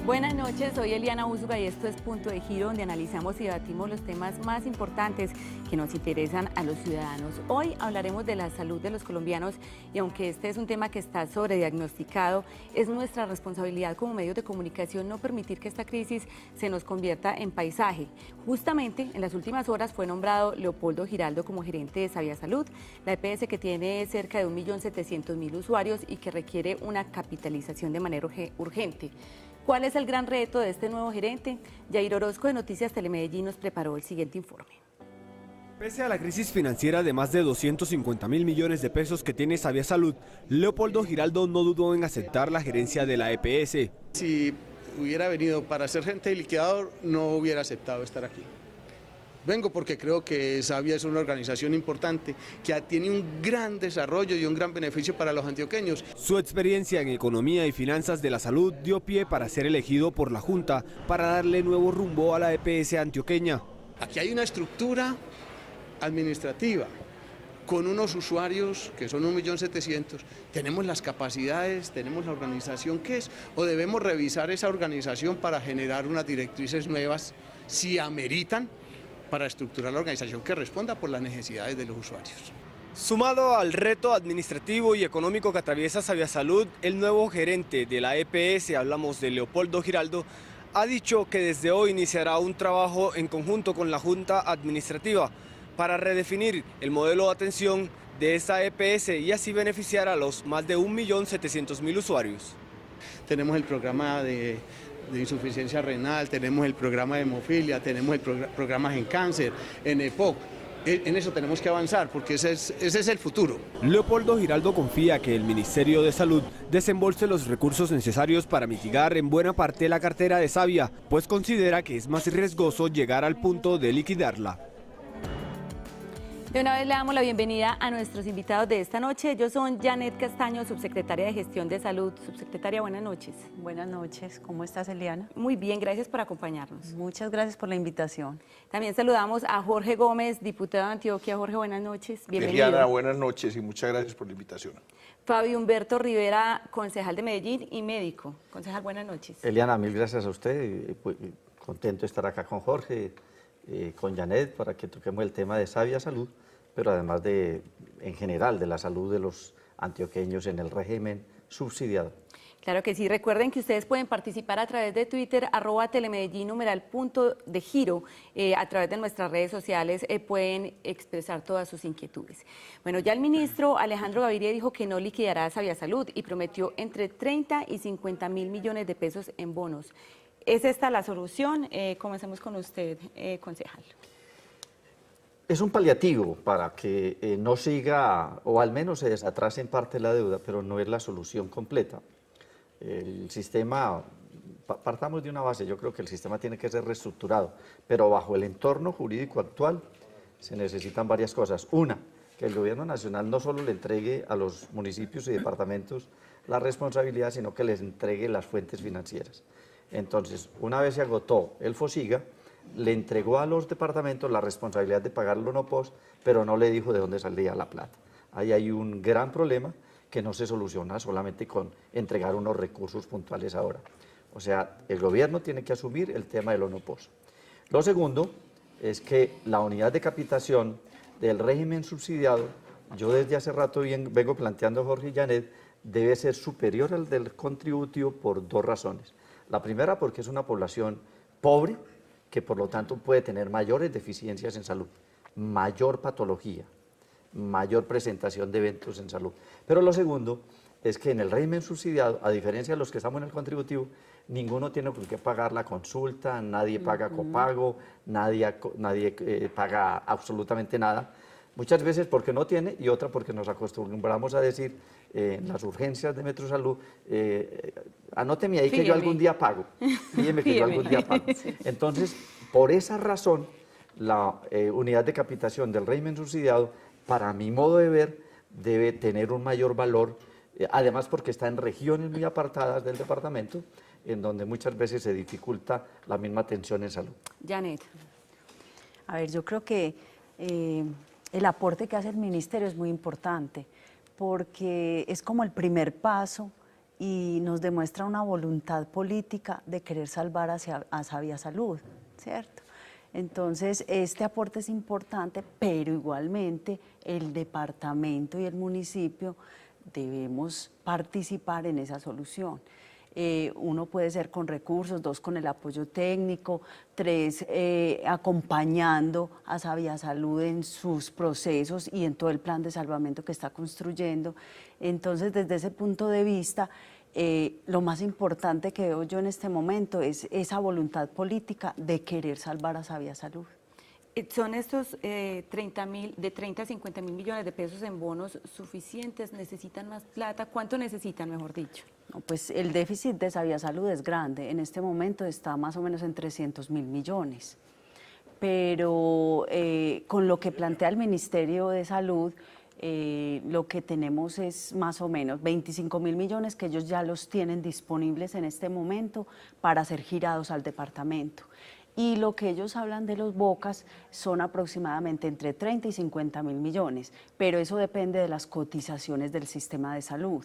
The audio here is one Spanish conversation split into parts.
Buenas noches, soy Eliana Úsuga y esto es Punto de Giro, donde analizamos y debatimos los temas más importantes que nos interesan a los ciudadanos. Hoy hablaremos de la salud de los colombianos y aunque este es un tema que está sobrediagnosticado, es nuestra responsabilidad como medios de comunicación no permitir que esta crisis se nos convierta en paisaje. Justamente en las últimas horas fue nombrado Leopoldo Giraldo como gerente de Sabia Salud, la EPS que tiene cerca de 1.700.000 usuarios y que requiere una capitalización de manera urgente. ¿Cuál es el gran reto de este nuevo gerente? Yair Orozco de Noticias Telemedellín nos preparó el siguiente informe. Pese a la crisis financiera de más de 250.000 millones de pesos que tiene Sabia Salud, Leopoldo Giraldo no dudó en aceptar la gerencia de la EPS. Si hubiera venido para ser gerente de liquidador, no hubiera aceptado estar aquí. Vengo porque creo que Sabia es una organización importante que tiene un gran desarrollo y un gran beneficio para los antioqueños. Su experiencia en economía y finanzas de la salud dio pie para ser elegido por la Junta para darle nuevo rumbo a la EPS antioqueña. Aquí hay una estructura administrativa con unos usuarios que son 1.700.000. ¿Tenemos las capacidades, tenemos la organización que es? ¿O debemos revisar esa organización para generar unas directrices nuevas si ameritan, para estructurar la organización que responda por las necesidades de los usuarios? Sumado al reto administrativo y económico que atraviesa Sabia Salud, el nuevo gerente de la EPS, hablamos de Leopoldo Giraldo, ha dicho que desde hoy iniciará un trabajo en conjunto con la Junta Administrativa para redefinir el modelo de atención de esta EPS y así beneficiar a los más de 1.700.000 usuarios. Tenemos el programa de insuficiencia renal, tenemos el programa de hemofilia, tenemos el programas en cáncer, en EPOC. En eso tenemos que avanzar porque ese es el futuro. Leopoldo Giraldo confía que el Ministerio de Salud desembolse los recursos necesarios para mitigar en buena parte la cartera de Sabia, pues considera que es más riesgoso llegar al punto de liquidarla. De una vez le damos la bienvenida a nuestros invitados de esta noche. Ellos son Janet Castaño, subsecretaria de Gestión de Salud. Subsecretaria, buenas noches. Buenas noches, ¿cómo estás, Eliana? Muy bien, gracias por acompañarnos. Muchas gracias por la invitación. También saludamos a Jorge Gómez, diputado de Antioquia. Jorge, buenas noches, bienvenido. Eliana, buenas noches y muchas gracias por la invitación. Fabio Humberto Rivera, concejal de Medellín y médico. Concejal, buenas noches. Eliana, mil gracias a usted. Contento de estar acá con Jorge, con Janet, para que toquemos el tema de Sabia Salud, pero además en general, de la salud de los antioqueños en el régimen subsidiado. Claro que sí, recuerden que ustedes pueden participar a través de Twitter, @telemedellín, #punto de giro, a través de nuestras redes sociales pueden expresar todas sus inquietudes. Bueno, ya el ministro Alejandro Gaviria dijo que no liquidará a Sabia Salud y prometió entre 30 y 50.000 millones de pesos en bonos. ¿Es esta la solución? Comencemos con usted, concejal. Es un paliativo para que no siga, o al menos se desatrase en parte la deuda, pero no es la solución completa. El sistema, partamos de una base, yo creo que el sistema tiene que ser reestructurado, pero bajo el entorno jurídico actual se necesitan varias cosas. Una, que el gobierno nacional no solo le entregue a los municipios y departamentos la responsabilidad, sino que les entregue las fuentes financieras. Entonces, una vez se agotó el FOSIGA, le entregó a los departamentos la responsabilidad de pagar el ONOPOS, pero no le dijo de dónde salía la plata. Ahí hay un gran problema que no se soluciona solamente con entregar unos recursos puntuales ahora. O sea, el gobierno tiene que asumir el tema del ONOPOS. Lo segundo es que la unidad de capitación del régimen subsidiado, yo desde hace rato vengo planteando, Jorge y Janet, debe ser superior al del contributivo por dos razones. La primera, porque es una población pobre, que por lo tanto puede tener mayores deficiencias en salud, mayor patología, mayor presentación de eventos en salud. Pero lo segundo es que en el régimen subsidiado, a diferencia de los que estamos en el contributivo, ninguno tiene con qué pagar la consulta, nadie paga copago, nadie paga absolutamente nada. Muchas veces porque no tiene y otra porque nos acostumbramos a decir en las urgencias de Metrosalud, anóteme ahí que yo algún día pago, fíjeme que yo algún día pago. Entonces, por esa razón, la unidad de capitación del régimen subsidiado, para mi modo de ver, debe tener un mayor valor, además porque está en regiones muy apartadas del departamento, en donde muchas veces se dificulta la misma atención en salud. Janet. A ver, yo creo que el aporte que hace el ministerio es muy importante, porque es como el primer paso y nos demuestra una voluntad política de querer salvar a Sabia Salud, ¿cierto? Entonces, este aporte es importante, pero igualmente el departamento y el municipio debemos participar en esa solución. Uno puede ser con recursos, 2 con el apoyo técnico, 3 acompañando a Sabia Salud en sus procesos y en todo el plan de salvamento que está construyendo. Entonces, desde ese punto de vista, lo más importante que veo yo en este momento es esa voluntad política de querer salvar a Sabia Salud. ¿Son estos de 30 a 50 mil millones de pesos en bonos suficientes? ¿Necesitan más plata? ¿Cuánto necesitan, mejor dicho? No, pues el déficit de Sabia Salud es grande, en este momento está más o menos en 300.000 millones, pero con lo que plantea el Ministerio de Salud, lo que tenemos es más o menos 25.000 millones que ellos ya los tienen disponibles en este momento para ser girados al departamento. Y lo que ellos hablan de los BOCAS son aproximadamente entre 30 y 50.000 millones, pero eso depende de las cotizaciones del sistema de salud.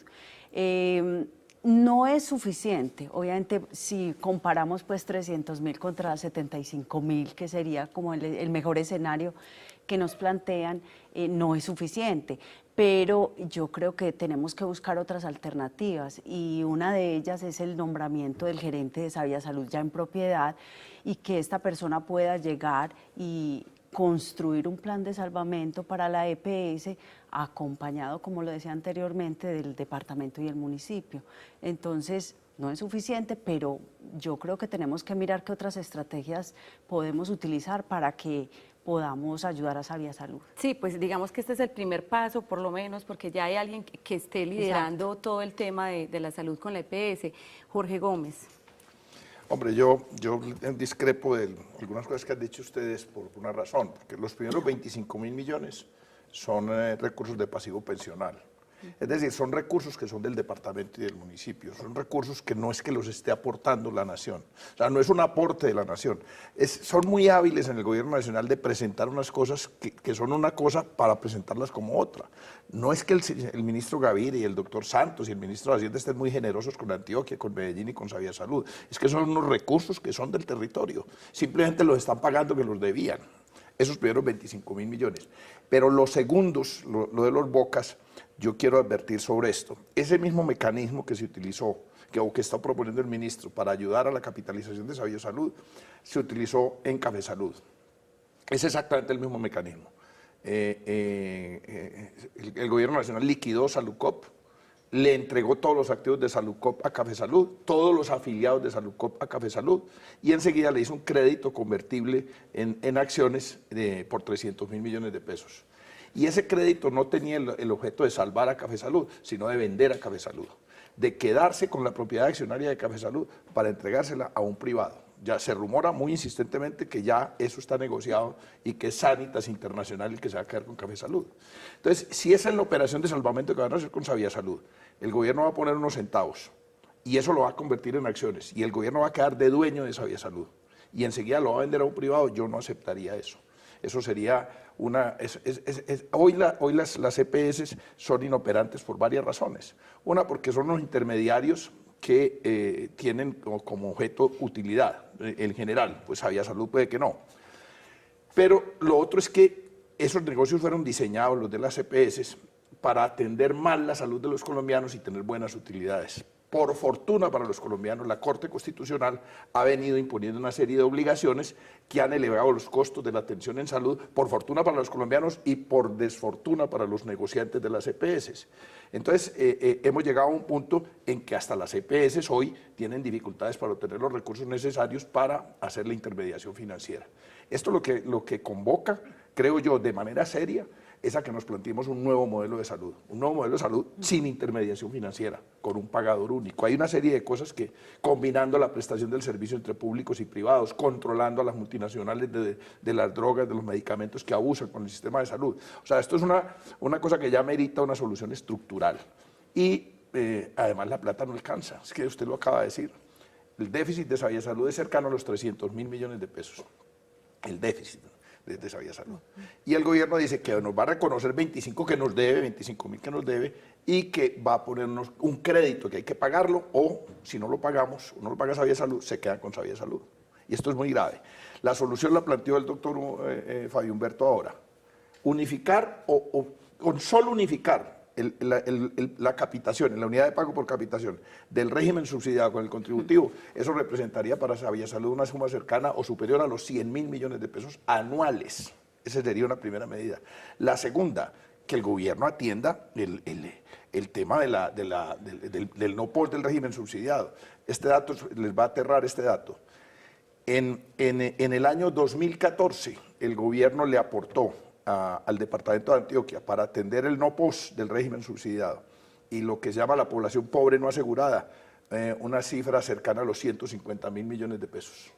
No es suficiente, obviamente si comparamos pues 300.000 contra 75.000, que sería como el mejor escenario que nos plantean, no es suficiente, pero yo creo que tenemos que buscar otras alternativas y una de ellas es el nombramiento del gerente de Sabia Salud ya en propiedad y que esta persona pueda llegar y construir un plan de salvamento para la EPS acompañado, como lo decía anteriormente, del departamento y el municipio. Entonces, no es suficiente, pero yo creo que tenemos que mirar qué otras estrategias podemos utilizar para que podamos ayudar a Sabia Salud. Sí, pues digamos que este es el primer paso, por lo menos, porque ya hay alguien que esté liderando todo el tema de la salud con la EPS. Jorge Gómez. Hombre, yo discrepo de algunas cosas que han dicho ustedes por una razón, porque los primeros 25.000 millones son recursos de pasivo pensional. Es decir, son recursos que son del departamento y del municipio, son recursos que no es que los esté aportando la nación, o sea, no es un aporte de la nación. Son muy hábiles en el gobierno nacional de presentar unas cosas que son una cosa para presentarlas como otra. No es que el ministro Gaviria y el doctor Santos y el ministro de Hacienda estén muy generosos con Antioquia, con Medellín y con Sabia Salud, es que son unos recursos que son del territorio, simplemente los están pagando que los debían, esos primeros 25.000 millones. Pero los segundos, lo de los BOCAS, yo quiero advertir sobre esto. Ese mismo mecanismo que se utilizó, o que está proponiendo el ministro para ayudar a la capitalización de Sabia Salud, se utilizó en Café Salud. Es exactamente el mismo mecanismo. El gobierno nacional liquidó Saludcop, le entregó todos los activos de Saludcop a Café Salud, todos los afiliados de Saludcop a Café Salud, y enseguida le hizo un crédito convertible en acciones por 300.000 millones de pesos. Y ese crédito no tenía el objeto de salvar a Café Salud, sino de vender a Café Salud, de quedarse con la propiedad accionaria de Café Salud para entregársela a un privado. Ya se rumora muy insistentemente que ya eso está negociado y que es Sanitas Internacional el que se va a quedar con Café Salud. Entonces, si esa es la operación de salvamento que van a hacer con Sabia Salud, el gobierno va a poner unos centavos y eso lo va a convertir en acciones y el gobierno va a quedar de dueño de Sabia Salud y enseguida lo va a vender a un privado, yo no aceptaría eso. Eso sería hoy las EPS son inoperantes por varias razones. Una, porque son los intermediarios que tienen como objeto utilidad, en general, pues Sabia Salud puede que no. Pero lo otro es que esos negocios fueron diseñados, los de las EPS, para atender mal la salud de los colombianos y tener buenas utilidades. Por fortuna para los colombianos, la Corte Constitucional ha venido imponiendo una serie de obligaciones que han elevado los costos de la atención en salud, por fortuna para los colombianos y por desfortuna para los negociantes de las EPS. Entonces, hemos llegado a un punto en que hasta las EPS hoy tienen dificultades para obtener los recursos necesarios para hacer la intermediación financiera. Esto lo que convoca, creo yo, de manera seria, es a que nos planteemos un nuevo modelo de salud sin intermediación financiera, con un pagador único. Hay una serie de cosas que, combinando la prestación del servicio entre públicos y privados, controlando a las multinacionales de las drogas, de los medicamentos que abusan con el sistema de salud. O sea, esto es una cosa que ya merita una solución estructural. Y además la plata no alcanza, es que usted lo acaba de decir. El déficit de Sabia Salud es cercano a los 300.000 millones de pesos. El déficit. de Sabía Salud. Y el gobierno dice que nos va a reconocer 25 que nos debe, 25.000 que nos debe, y que va a ponernos un crédito que hay que pagarlo, o si no lo pagamos, o no lo paga Sabía Salud, se quedan con Sabía Salud. Y esto es muy grave. La solución la planteó el doctor Fabio Humberto ahora. Unificar o con solo unificar la capitación, la unidad de pago por capitación del régimen subsidiado con el contributivo, eso representaría para Sabía Salud una suma cercana o superior a los 100.000 millones de pesos anuales. Esa sería una primera medida. La segunda, que el gobierno atienda el tema del no POS del régimen subsidiado. Este dato, les va a aterrar este dato. En el año 2014, el gobierno le aportó al departamento de Antioquia para atender el no POS del régimen subsidiado y lo que se llama la población pobre no asegurada, una cifra cercana a los 150.000 millones de pesos.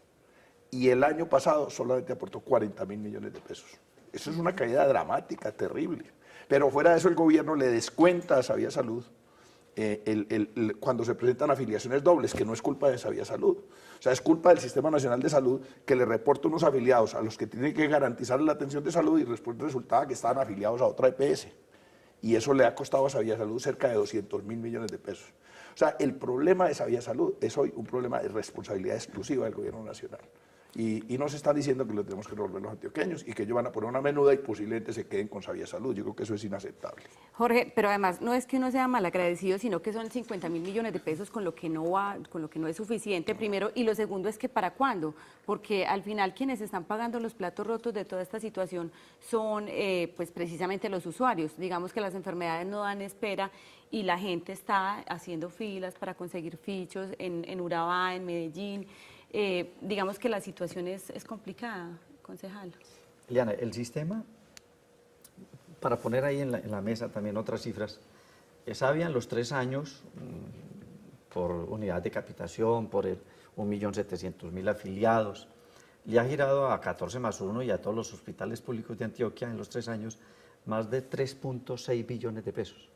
Y el año pasado solamente aportó 40.000 millones de pesos. Eso es una caída dramática, terrible. Pero fuera de eso el gobierno le descuenta a Sabía Salud cuando se presentan afiliaciones dobles, que no es culpa de Sabía Salud. O sea, es culpa del Sistema Nacional de Salud que le reporta unos afiliados a los que tienen que garantizar la atención de salud y después resultaba que estaban afiliados a otra EPS. Y eso le ha costado a Sabía Salud cerca de 200.000 millones de pesos. O sea, el problema de Sabía Salud es hoy un problema de responsabilidad exclusiva del gobierno nacional. Y nos están diciendo que lo tenemos que resolver los antioqueños y que ellos van a poner una menuda y posiblemente se queden con Sabía Salud. Yo creo que eso es inaceptable. Jorge, pero además no es que uno sea malagradecido, sino que son 50.000 millones de pesos con lo que no va, con lo que no es suficiente, primero, y lo segundo es que ¿para cuándo? Porque al final quienes están pagando los platos rotos de toda esta situación son pues precisamente los usuarios. Digamos que las enfermedades no dan espera y la gente está haciendo filas para conseguir fichos en Urabá, en Medellín. Digamos que la situación es complicada, concejal. Eliana, el sistema, para poner ahí en la mesa también otras cifras, Sabia en los 3 años, por unidad de capitación, por el 1.700.000 afiliados, le ha girado a 14+1 y a todos los hospitales públicos de Antioquia en los 3 años más de 3.6 billones de pesos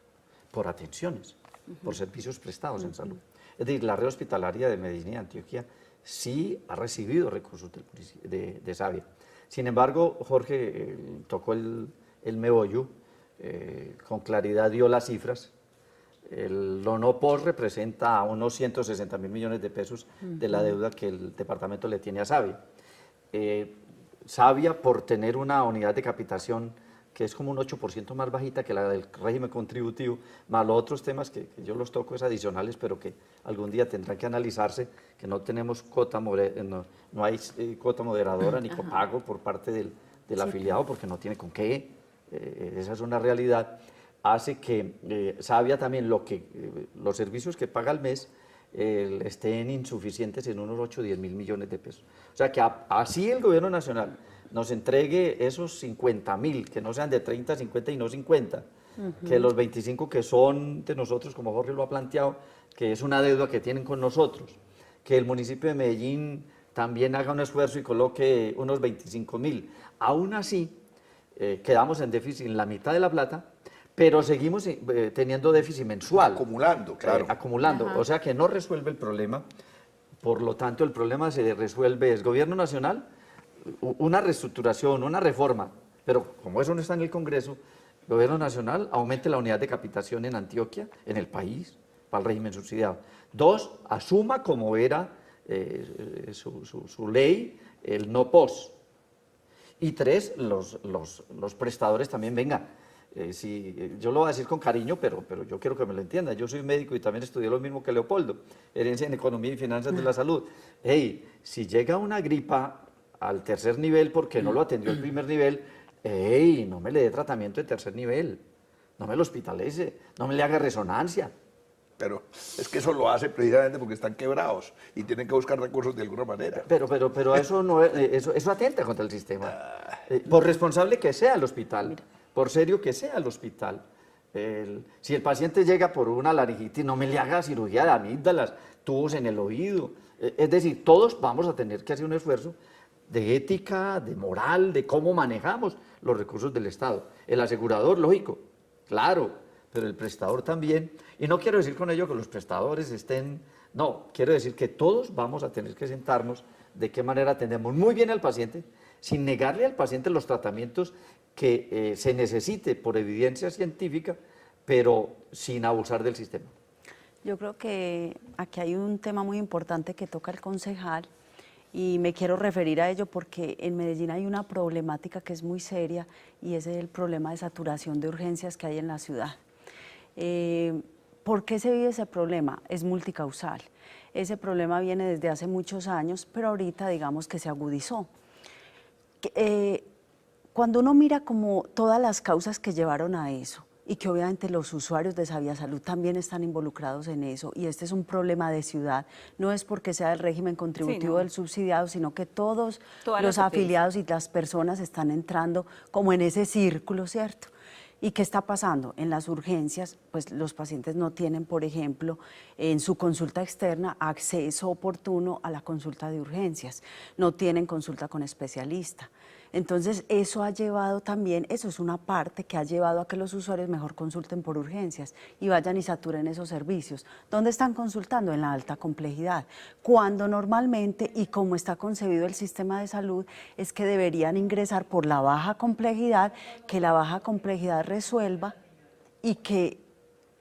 por atenciones, por servicios prestados en salud. Es decir, la red hospitalaria de Medellín y Antioquia sí ha recibido recursos de Sabia. Sin embargo, Jorge tocó el meollo, con claridad dio las cifras. El no POS representa unos 160.000 millones de pesos de la deuda que el departamento le tiene a Sabia. Sabia, por tener una unidad de capitación que es como un 8% más bajita que la del régimen contributivo, más los otros temas que yo los toco es adicionales, pero que algún día tendrán que analizarse, que no tenemos cuota, no hay cuota moderadora ni copago por parte del afiliado, porque no tiene con qué, esa es una realidad, hace que Sabia también los servicios que paga al mes estén insuficientes en unos 8 o 10.000 millones de pesos. O sea que así el gobierno nacional nos entregue esos 50.000, que no sean de 30, 50 y no 50, que los 25 que son de nosotros, como Jorge lo ha planteado, que es una deuda que tienen con nosotros, que el municipio de Medellín también haga un esfuerzo y coloque unos 25.000. Aún así, quedamos en déficit en la mitad de la plata, pero seguimos teniendo déficit mensual. Acumulando, claro. Acumulando, o sea que no resuelve el problema, por lo tanto el problema se resuelve, es gobierno nacional, una reestructuración, una reforma, pero como eso no está en el Congreso, el gobierno nacional aumente la unidad de capitación en Antioquia, en el país, para el régimen subsidiado. 2, asuma como era su ley el no POS. Y 3, los prestadores también vengan. Yo lo voy a decir con cariño, pero yo quiero que me lo entiendan. Yo soy médico y también estudié lo mismo que Leopoldo, herencia en economía y finanzas de la salud. Hey, si llega una gripa al 3er nivel porque no lo atendió el 1er nivel, hey, no me le dé tratamiento de 3er nivel, no me lo hospitalice, no me le haga resonancia. Pero es que eso lo hace precisamente porque están quebrados y tienen que buscar recursos de alguna manera. Pero eso no eso atenta contra el sistema. Por responsable que sea el hospital, por serio que sea el hospital. Si el paciente llega por una laringitis, no me le haga cirugía de amígdalas, tubos en el oído. Es decir, todos vamos a tener que hacer un esfuerzo de ética, de moral, de cómo manejamos los recursos del Estado. El asegurador, lógico, claro, pero el prestador también. Y no quiero decir con ello que los prestadores no, quiero decir que todos vamos a tener que sentarnos de qué manera atendemos muy bien al paciente, sin negarle al paciente los tratamientos que se necesite por evidencia científica, pero sin abusar del sistema. Yo creo que aquí hay un tema muy importante que toca el concejal y me quiero referir a ello porque en Medellín hay una problemática que es muy seria y es el problema de saturación de urgencias que hay en la ciudad. ¿Por qué se vive ese problema? Es multicausal. Ese problema viene desde hace muchos años, pero ahorita digamos que se agudizó. Cuando uno mira como todas las causas que llevaron a eso, y que obviamente los usuarios de Saviasalud también están involucrados en eso, y este es un problema de ciudad, no es porque sea el régimen contributivo del subsidiado, sino que todos los afiliados y las personas están entrando como en ese círculo, ¿cierto? ¿Y qué está pasando? En las urgencias, pues los pacientes no tienen, por ejemplo, en su consulta externa acceso oportuno a la consulta de urgencias, no tienen consulta con especialista. Entonces, eso ha llevado también, eso es una parte que ha llevado a que los usuarios mejor consulten por urgencias y vayan y saturen esos servicios. ¿Dónde están consultando? En la alta complejidad. Cuando normalmente, y como está concebido el sistema de salud, es que deberían ingresar por la baja complejidad, que la baja complejidad resuelva y que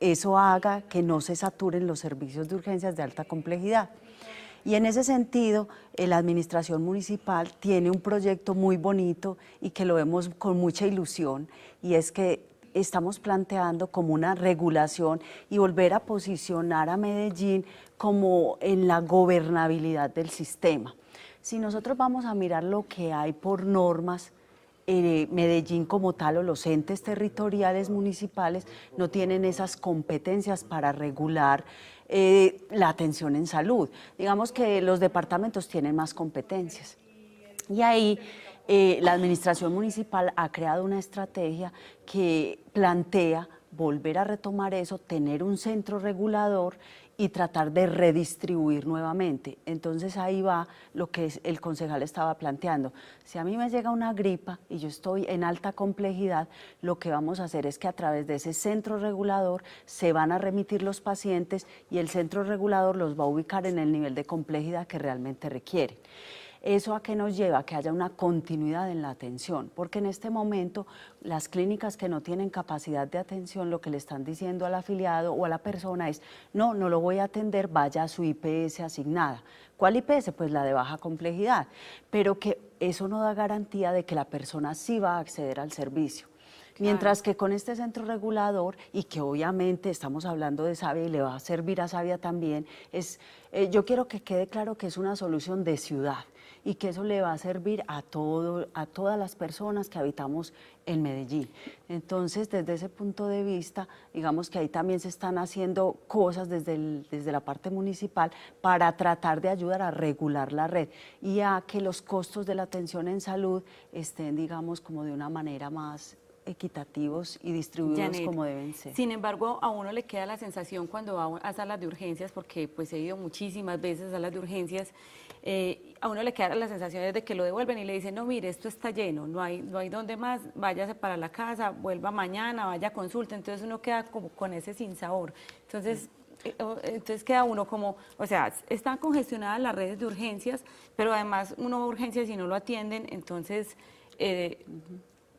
eso haga que no se saturen los servicios de urgencias de alta complejidad. Y en ese sentido, la administración municipal tiene un proyecto muy bonito y que lo vemos con mucha ilusión, y es que estamos planteando como una regulación y volver a posicionar a Medellín como en la gobernabilidad del sistema. Si nosotros vamos a mirar lo que hay por normas, Medellín como tal o los entes territoriales municipales no tienen esas competencias para regular la atención en salud. Digamos que los departamentos tienen más competencias. Y ahí la administración municipal ha creado una estrategia que plantea volver a retomar eso, tener un centro regulador y tratar de redistribuir nuevamente. Entonces ahí va lo que el concejal estaba planteando. Si a mí me llega una gripa y yo estoy en alta complejidad, lo que vamos a hacer es que a través de ese centro regulador se van a remitir los pacientes y el centro regulador los va a ubicar en el nivel de complejidad que realmente requieren. ¿Eso a qué nos lleva? A que haya una continuidad en la atención, porque en este momento las clínicas que no tienen capacidad de atención, lo que le están diciendo al afiliado o a la persona es, no lo voy a atender, vaya a su IPS asignada. ¿Cuál IPS? Pues la de baja complejidad, pero que eso no da garantía de que la persona sí va a acceder al servicio. Mientras que con este centro regulador, y que obviamente estamos hablando de Savia y le va a servir a Savia también, yo quiero que quede claro que es una solución de ciudad y que eso le va a servir a todas las personas que habitamos en Medellín. Entonces, desde ese punto de vista, digamos que ahí también se están haciendo cosas desde la parte municipal para tratar de ayudar a regular la red y a que los costos de la atención en salud estén, digamos, como de una manera más equitativos y distribuidos, Janet, como deben ser. Sin embargo, a uno le queda la sensación cuando va a salas de urgencias, porque pues he ido muchísimas veces a salas de urgencias, a uno le queda la sensación de que lo devuelven y le dicen, no, mire, esto está lleno, no hay donde más, váyase para la casa, vuelva mañana, vaya a consulta. Entonces uno queda como con ese sinsabor. Entonces queda uno como, o sea, están congestionadas las redes de urgencias, pero además uno va a urgencias y no lo atienden, entonces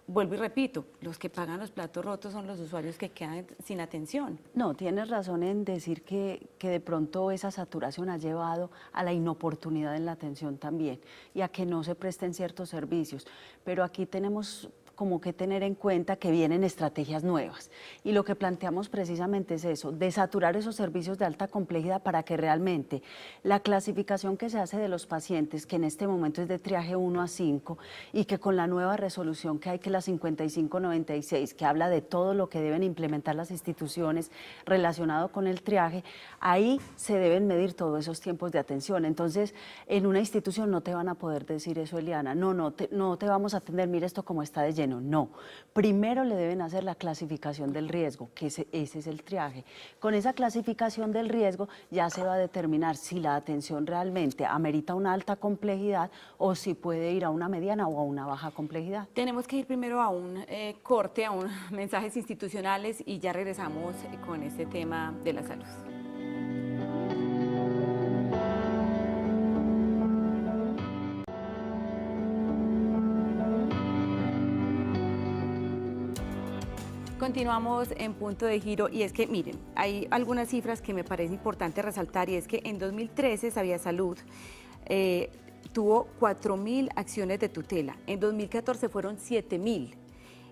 vuelvo y repito, los que pagan los platos rotos son los usuarios que quedan sin atención. No, tienes razón en decir que de pronto esa saturación ha llevado a la inoportunidad en la atención también y a que no se presten ciertos servicios, pero aquí tenemos como que tener en cuenta que vienen estrategias nuevas y lo que planteamos precisamente es eso, de saturar esos servicios de alta complejidad para que realmente la clasificación que se hace de los pacientes, que en este momento es de triaje 1 a 5 y que con la nueva resolución que hay, que la 5596, que habla de todo lo que deben implementar las instituciones relacionado con el triaje, ahí se deben medir todos esos tiempos de atención. Entonces, en una institución no te van a poder decir eso, Eliana, no te vamos a atender, mira esto como está de lleno. No, primero le deben hacer la clasificación del riesgo, que ese es el triaje. Con esa clasificación del riesgo ya se va a determinar si la atención realmente amerita una alta complejidad o si puede ir a una mediana o a una baja complejidad. Tenemos que ir primero a un corte, a unos mensajes institucionales y ya regresamos con este tema de la salud. Continuamos en Punto de Giro y es que, miren, hay algunas cifras que me parece importante resaltar y es que en 2013 Saviasalud tuvo 4.000 acciones de tutela, en 2014 fueron 7.000,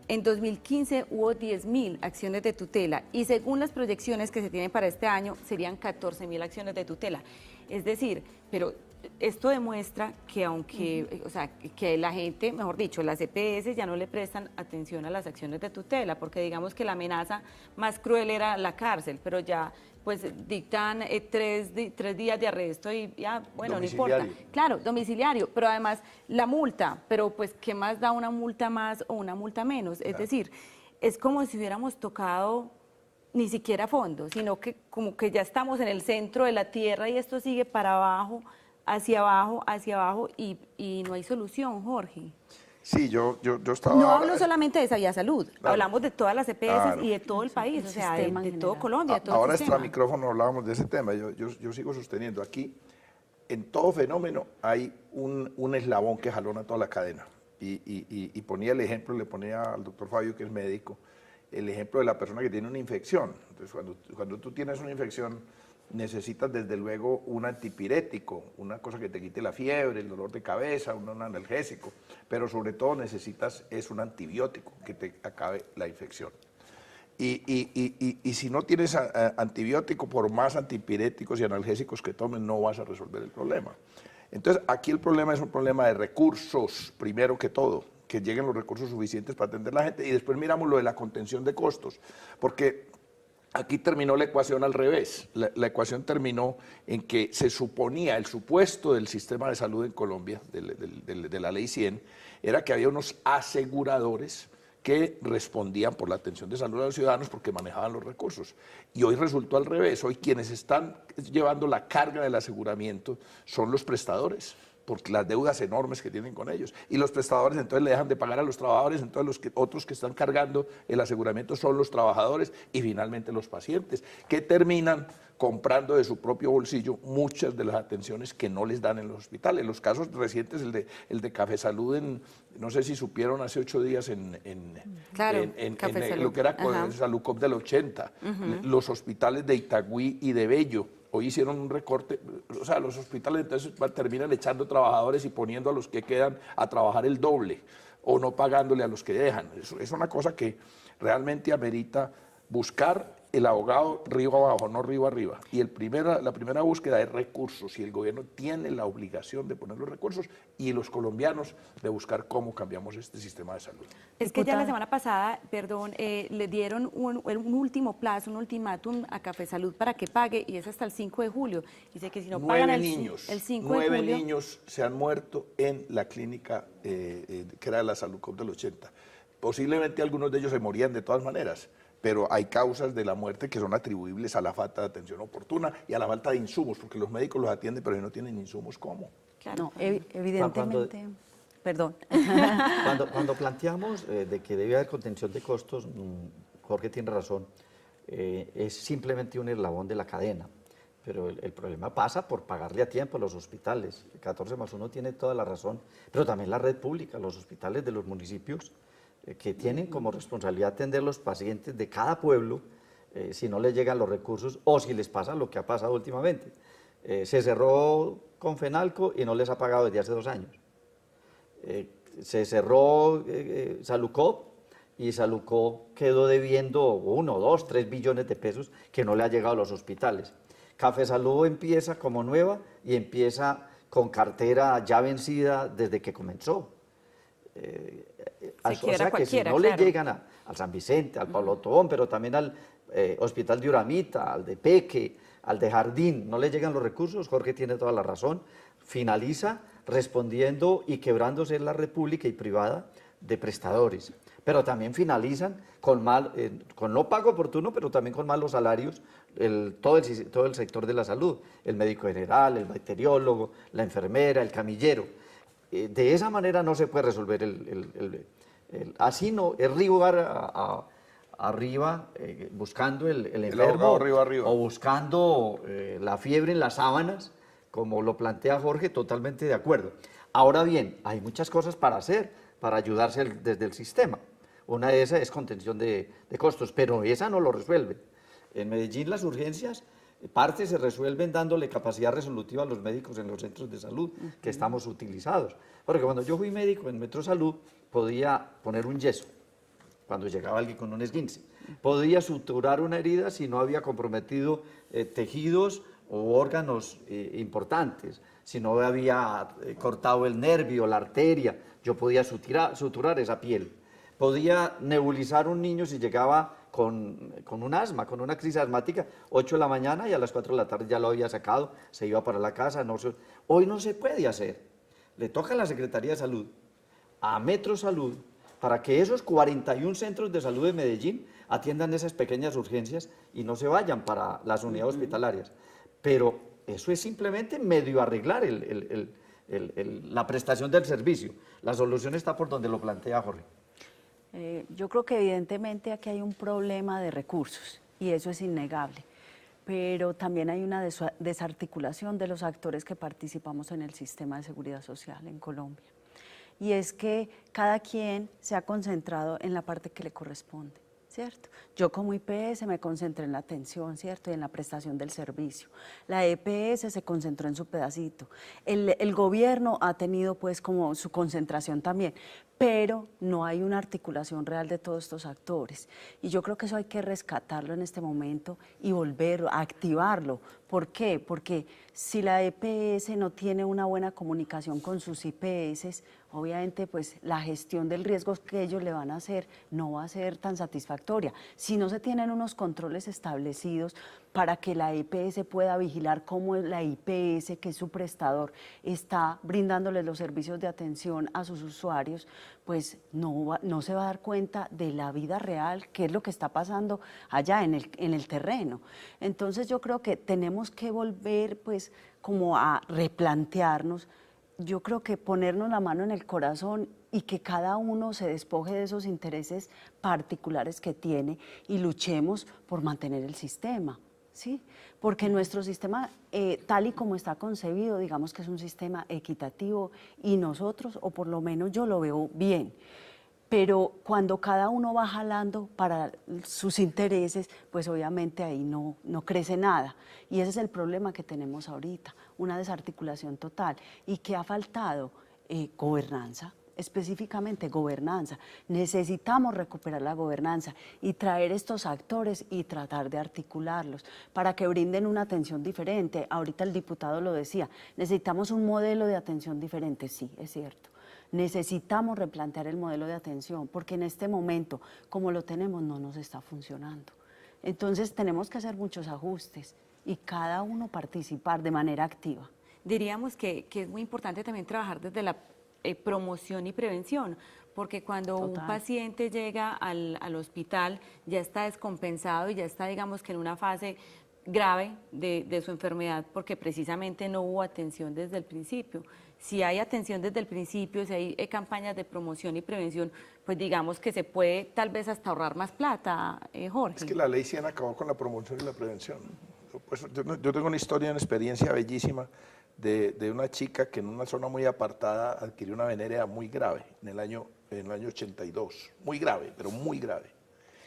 en 2015 hubo 10.000 acciones de tutela y según las proyecciones que se tienen para este año serían 14.000 acciones de tutela. Es decir, pero esto demuestra que aunque, o sea, que la gente, mejor dicho, las EPS ya no le prestan atención a las acciones de tutela, porque digamos que la amenaza más cruel era la cárcel, pero ya pues dictan 3 días de arresto y ya, bueno, no importa. Claro, domiciliario, pero además la multa, pero pues ¿qué más da una multa más o una multa menos? Es decir, es como si hubiéramos tocado ni siquiera fondo, sino que como que ya estamos en el centro de la tierra y esto sigue para abajo, hacia abajo y no hay solución, Jorge. Sí, yo estaba... No hablo solamente de Saviasalud, claro, hablamos de todas las EPS claro, y de todo el país, o sea, de todo Colombia, de todo ahora el sistema. extra micrófono hablábamos de ese tema, yo sigo sosteniendo aquí, en todo fenómeno hay un eslabón que jalona toda la cadena y ponía el ejemplo, le ponía al doctor Fabio, que es médico, el ejemplo de la persona que tiene una infección. Entonces, cuando tú tienes una infección, necesitas desde luego un antipirético, una cosa que te quite la fiebre, el dolor de cabeza, un analgésico, pero sobre todo necesitas un antibiótico que te acabe la infección. Y si no tienes antibiótico, por más antipiréticos y analgésicos que tomes, no vas a resolver el problema. Entonces, aquí el problema es un problema de recursos, primero que todo, que lleguen los recursos suficientes para atender a la gente, y después miramos lo de la contención de costos, porque aquí terminó la ecuación al revés. La ecuación terminó en que se suponía, el supuesto del sistema de salud en Colombia, de la ley 100, era que había unos aseguradores que respondían por la atención de salud a los ciudadanos porque manejaban los recursos. Y hoy resultó al revés. Hoy quienes están llevando la carga del aseguramiento son los prestadores, por las deudas enormes que tienen con ellos. Y los prestadores entonces le dejan de pagar a los trabajadores, entonces otros que están cargando el aseguramiento son los trabajadores y finalmente los pacientes, que terminan comprando de su propio bolsillo muchas de las atenciones que no les dan en los hospitales. Los casos recientes, el de Cafesalud, no sé si supieron hace 8 días en lo que era Salucop del 80, los hospitales de Itagüí y de Bello. Hoy hicieron un recorte, o sea, los hospitales entonces terminan echando trabajadores y poniendo a los que quedan a trabajar el doble o no pagándole a los que dejan. Eso es una cosa que realmente amerita buscar el abogado río abajo, no río arriba. Y la primera búsqueda es recursos, y el gobierno tiene la obligación de poner los recursos y los colombianos de buscar cómo cambiamos este sistema de salud. Es que ya la semana pasada, perdón, le dieron un último plazo, un ultimátum a Cafesalud para que pague y es hasta el 5 de julio. Dice que si no pagan el 5 de julio... 9 niños se han muerto en la clínica que era la Salucop del 80. Posiblemente algunos de ellos se morían de todas maneras, pero hay causas de la muerte que son atribuibles a la falta de atención oportuna y a la falta de insumos, porque los médicos los atienden, pero no tienen insumos, ¿cómo? Claro, no, evidentemente... Perdón. Cuando planteamos de que debe haber contención de costos, Jorge tiene razón, es simplemente un eslabón de la cadena, pero el problema pasa por pagarle a tiempo a los hospitales. 14+1 tiene toda la razón, pero también la red pública, los hospitales de los municipios, que tienen como responsabilidad atender los pacientes de cada pueblo, si no les llegan los recursos o si les pasa lo que ha pasado últimamente. Se cerró Confenalco y no les ha pagado desde hace 2 años. Se cerró Salucop y Salucop quedó debiendo 1, 2, 3 billones de pesos que no le ha llegado a los hospitales. Cafesalud empieza como nueva y empieza con cartera ya vencida desde que comenzó. O sea que si no le llegan al San Vicente, al Pablo Tobón, pero también al Hospital de Uramita, al de Peque, al de Jardín, no le llegan los recursos, Jorge tiene toda la razón, finaliza respondiendo y quebrándose la red pública y privada de prestadores, pero también finalizan con no pago oportuno, pero también con malos salarios, todo el sector de la salud, el médico general, el bacteriólogo, la enfermera, el camillero. De esa manera no se puede resolver así no, es arriba buscando el enfermo arriba. O buscando la fiebre en las sábanas, como lo plantea Jorge, totalmente de acuerdo. Ahora bien, hay muchas cosas para hacer, para ayudarse desde el sistema. Una de esas es contención de costos, pero esa no lo resuelve. En Medellín las urgencias, parte se resuelven dándole capacidad resolutiva a los médicos en los centros de salud, que estamos utilizados. Porque cuando yo fui médico en Metrosalud, podía poner un yeso cuando llegaba alguien con un esguince. Podía suturar una herida si no había comprometido tejidos o órganos importantes, si no había cortado el nervio, la arteria, yo podía suturar esa piel. Podía nebulizar un niño si llegaba con un asma, con una crisis asmática, 8 de la mañana y a las 4 de la tarde ya lo había sacado, se iba para la casa. Hoy no se puede hacer. Le toca a la Secretaría de Salud, a Metrosalud, para que esos 41 centros de salud de Medellín atiendan esas pequeñas urgencias y no se vayan para las unidades hospitalarias. Pero eso es simplemente medio arreglar la prestación del servicio. La solución está por donde lo plantea Jorge. Yo creo que evidentemente aquí hay un problema de recursos y eso es innegable, pero también hay una desarticulación de los actores que participamos en el sistema de seguridad social en Colombia. Y es que cada quien se ha concentrado en la parte que le corresponde, ¿cierto? Yo como IPS me concentré en la atención, ¿cierto? Y en la prestación del servicio. La EPS se concentró en su pedacito. El gobierno ha tenido pues como su concentración también, pero no hay una articulación real de todos estos actores. Y yo creo que eso hay que rescatarlo en este momento y volver a activarlo. ¿Por qué? Porque si la EPS no tiene una buena comunicación con sus IPS, obviamente pues la gestión del riesgo que ellos le van a hacer no va a ser tan satisfactoria. Si no se tienen unos controles establecidos para que la EPS pueda vigilar cómo la IPS, que es su prestador, está brindándoles los servicios de atención a sus usuarios, pues no se va a dar cuenta de la vida real, qué es lo que está pasando allá en el terreno. Entonces yo creo que tenemos que volver pues como a replantearnos. Yo creo que ponernos la mano en el corazón y que cada uno se despoje de esos intereses particulares que tiene y luchemos por mantener el sistema, ¿sí? Porque nuestro sistema, tal y como está concebido, digamos que es un sistema equitativo y nosotros, o por lo menos yo lo veo bien. Pero cuando cada uno va jalando para sus intereses, pues obviamente ahí no crece nada. Y ese es el problema que tenemos ahorita, una desarticulación total. ¿Y qué ha faltado? Gobernanza, específicamente gobernanza. Necesitamos recuperar la gobernanza y traer estos actores y tratar de articularlos para que brinden una atención diferente. Ahorita el diputado lo decía, necesitamos un modelo de atención diferente, sí, es cierto. Necesitamos replantear el modelo de atención porque en este momento, como lo tenemos, no nos está funcionando. Entonces tenemos que hacer muchos ajustes y cada uno participar de manera activa. Diríamos que es muy importante también trabajar desde la promoción y prevención, porque cuando un paciente llega al hospital ya está descompensado y ya está, digamos que en una fase grave de su enfermedad porque precisamente no hubo atención desde el principio. Si hay atención desde el principio, si hay campañas de promoción y prevención, pues digamos que se puede tal vez hasta ahorrar más plata, Jorge. Es que la ley 100 acabó con la promoción y la prevención. Pues yo tengo una historia, una experiencia bellísima de una chica que en una zona muy apartada adquirió una venérea muy grave en el año 82. Muy grave, pero muy grave.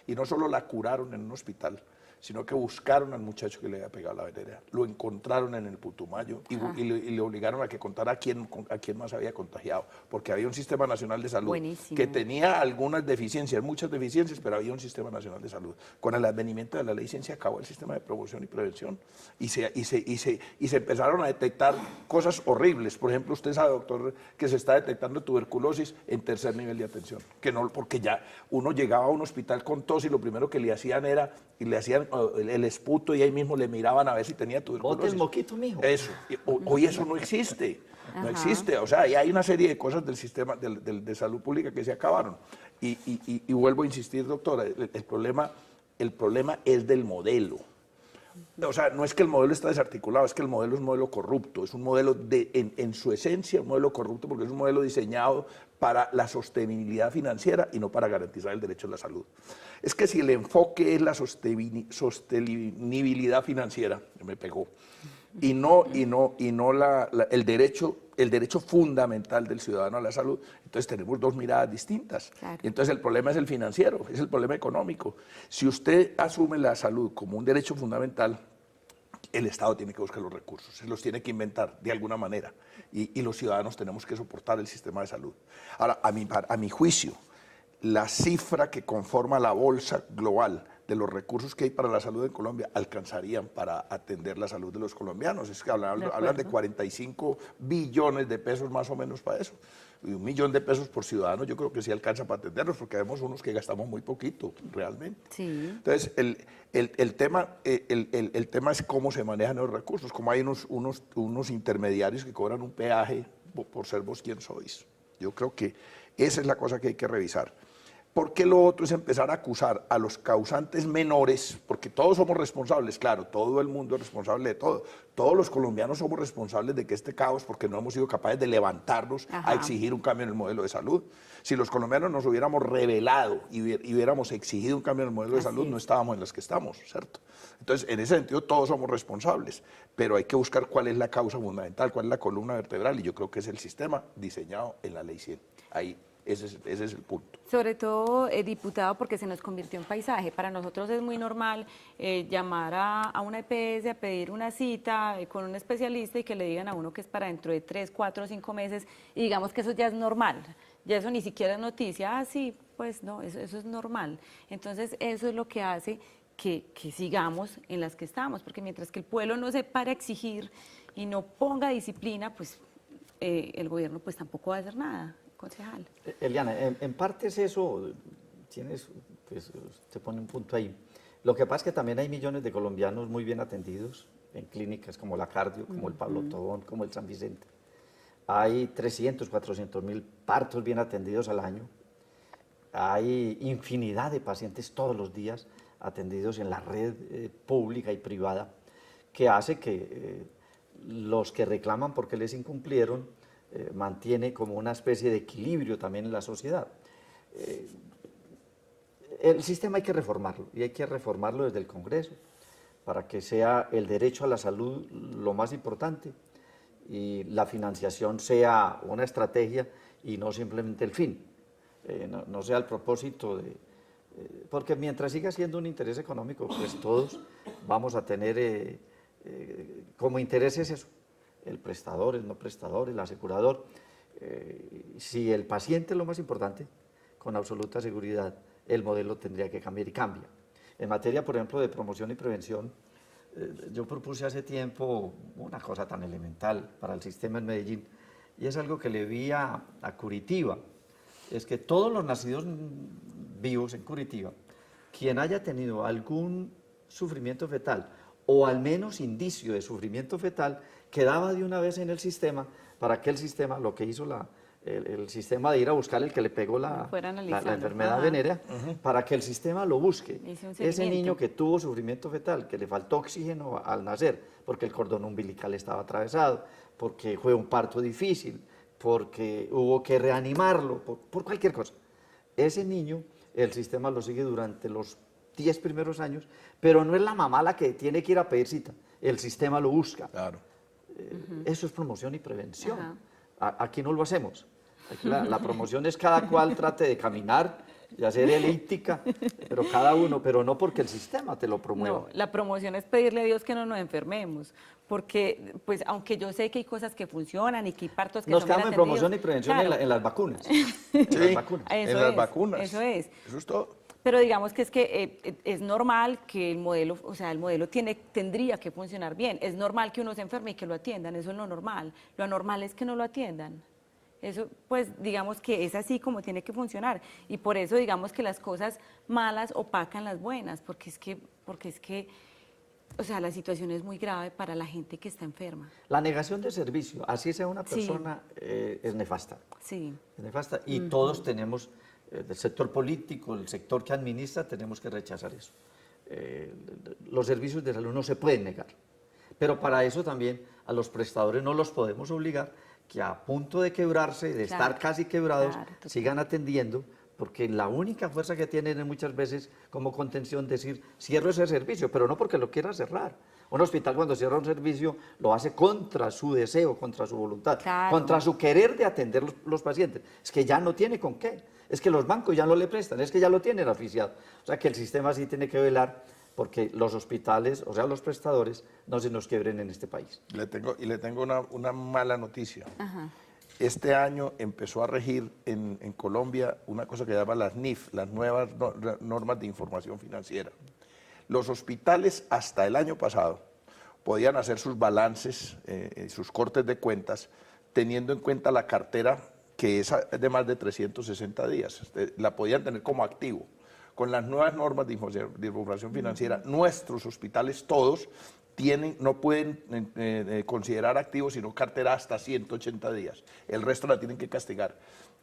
Y no solo la curaron en un hospital, sino que buscaron al muchacho que le había pegado la venérea, lo encontraron en el Putumayo y le obligaron a que contara a quién más había contagiado, porque había un sistema nacional de salud que tenía algunas deficiencias, muchas deficiencias, pero había un sistema nacional de salud. Con el advenimiento de la ley 100 se acabó el sistema de promoción y prevención y se empezaron a detectar cosas horribles. Por ejemplo, usted sabe, doctor, que se está detectando tuberculosis en tercer nivel de atención, que no, porque ya uno llegaba a un hospital con tos y lo primero que le hacían era el esputo y ahí mismo le miraban a ver si tenía tuberculosis. Bote el moquito, mijo. Eso. Hoy eso no existe. No existe. O sea, hay una serie de cosas del sistema de salud pública que se acabaron. Y vuelvo a insistir, doctora, el problema es del modelo. O sea, no es que el modelo está desarticulado, es que el modelo es un modelo corrupto, es un modelo en su esencia, un modelo corrupto porque es un modelo diseñado para la sostenibilidad financiera y no para garantizar el derecho a la salud. Es que si el enfoque es la sostenibilidad financiera, me pegó, y no el derecho el derecho fundamental del ciudadano a la salud. Entonces tenemos dos miradas distintas. Claro. Y entonces el problema es el financiero, es el problema económico. Si usted asume la salud como un derecho fundamental, el Estado tiene que buscar los recursos, se los tiene que inventar de alguna manera. Y los ciudadanos tenemos que soportar el sistema de salud. Ahora, a mi juicio, la cifra que conforma la bolsa global de los recursos que hay para la salud en Colombia alcanzarían para atender la salud de los colombianos. Es que hablan de 45 billones de pesos más o menos para eso. Y 1 millón de pesos por ciudadano yo creo que sí alcanza para atenderlos, porque vemos unos que gastamos muy poquito, realmente. Sí. Entonces, el tema es cómo se manejan los recursos, como hay unos intermediarios que cobran un peaje por ser vos quien sois. Yo creo que esa es la cosa que hay que revisar. Porque lo otro es empezar a acusar a los causantes menores, porque todos somos responsables, claro, todo el mundo es responsable de todo. Todos los colombianos somos responsables de que este caos, porque no hemos sido capaces de levantarnos a exigir un cambio en el modelo de salud. Si los colombianos nos hubiéramos rebelado y hubiéramos exigido un cambio en el modelo de salud, no estábamos en las que estamos, ¿cierto? Entonces, en ese sentido, todos somos responsables, pero hay que buscar cuál es la causa fundamental, cuál es la columna vertebral, y yo creo que es el sistema diseñado en la Ley 100. Ahí. Ese es el punto. Sobre todo, diputado, porque se nos convirtió en paisaje. Para nosotros es muy normal llamar a una EPS a pedir una cita con un especialista y que le digan a uno que es para dentro de 3, 4, 5 meses y digamos que eso ya es normal. Ya eso ni siquiera es noticia. Ah, sí, pues no, eso es normal. Entonces, eso es lo que hace que sigamos en las que estamos, porque mientras que el pueblo no se para a exigir y no ponga disciplina, pues el gobierno pues tampoco va a hacer nada. Concejal. Eliana, en parte es eso, pues, te pone un punto ahí. Lo que pasa es que también hay millones de colombianos muy bien atendidos en clínicas como la Cardio, como el Pablo Tobón, como el San Vicente. Hay 300, 400 mil partos bien atendidos al año. Hay infinidad de pacientes todos los días atendidos en la red pública y privada, que hace que los que reclaman porque les incumplieron mantiene como una especie de equilibrio también en la sociedad. El sistema hay que reformarlo, y hay que reformarlo desde el Congreso, para que sea el derecho a la salud lo más importante, y la financiación sea una estrategia y no simplemente el fin, no sea el propósito de... porque mientras siga siendo un interés económico, pues todos vamos a tener como intereses eso, el prestador, el no prestador, el asegurador. Si el paciente es lo más importante, con absoluta seguridad, el modelo tendría que cambiar y cambia. En materia, por ejemplo, de promoción y prevención, yo propuse hace tiempo una cosa tan elemental para el sistema en Medellín, y es algo que le vi a Curitiba, es que todos los nacidos vivos en Curitiba, quien haya tenido algún sufrimiento fetal, o al menos indicio de sufrimiento fetal, quedaba de una vez en el sistema, para que el sistema, lo que hizo el sistema de ir a buscar el que le pegó la enfermedad venérea, para que el sistema lo busque. Ese niño que tuvo sufrimiento fetal, que le faltó oxígeno al nacer, porque el cordón umbilical estaba atravesado, porque fue un parto difícil, porque hubo que reanimarlo, por cualquier cosa. Ese niño, el sistema lo sigue durante los 10 primeros años, pero no es la mamá la que tiene que ir a pedir cita, el sistema lo busca. Claro. Eso es promoción y prevención. Aquí no lo hacemos. Aquí la promoción es cada cual trate de caminar y hacer elíptica, pero cada uno, pero no porque el sistema te lo promueva. No, la promoción es pedirle a Dios que no nos enfermemos, porque pues aunque yo sé que hay cosas que funcionan y que hay partos que nos son bien quedamos en promoción y prevención, claro, en las vacunas. Sí, en las vacunas. Las vacunas. Eso es. Eso es todo. Pero digamos que es normal que el modelo, o sea, el modelo tendría que funcionar bien. Es normal que uno se enferme y que lo atiendan, eso es lo normal. Lo anormal es que no lo atiendan. Eso, pues, digamos que es así como tiene que funcionar. Y por eso, digamos que las cosas malas opacan las buenas, porque es que, o sea, la situación es muy grave para la gente que está enferma. La negación de servicio, así sea una persona, es nefasta. Sí. Es nefasta. Y todos tenemos... del sector político, el sector que administra, tenemos que rechazar eso. Los servicios de salud no se pueden negar, pero para eso también a los prestadores no los podemos obligar que a punto de quebrarse, de estar casi quebrados, sigan atendiendo, porque la única fuerza que tienen es muchas veces como contención decir, cierro ese servicio, pero no porque lo quiera cerrar, Un hospital cuando cierra un servicio lo hace contra su deseo, contra su voluntad, Claro. contra su querer de atender los pacientes. Es que ya no tiene con qué, es que los bancos ya no le prestan, es que ya lo tienen oficiado. O sea que el sistema sí tiene que velar porque los hospitales, o sea, los prestadores, no se nos quiebren en este país. Le tengo una mala noticia. Ajá. Este año empezó a regir en Colombia una cosa que se llama las NIF, las nuevas normas de información financiera. Los hospitales hasta el año pasado podían hacer sus balances, sus cortes de cuentas, teniendo en cuenta la cartera que es de más de 360 días. La podían tener como activo. Con las nuevas normas de información financiera, nuestros hospitales todos no pueden considerar activos sino cartera hasta 180 días. El resto la tienen que castigar.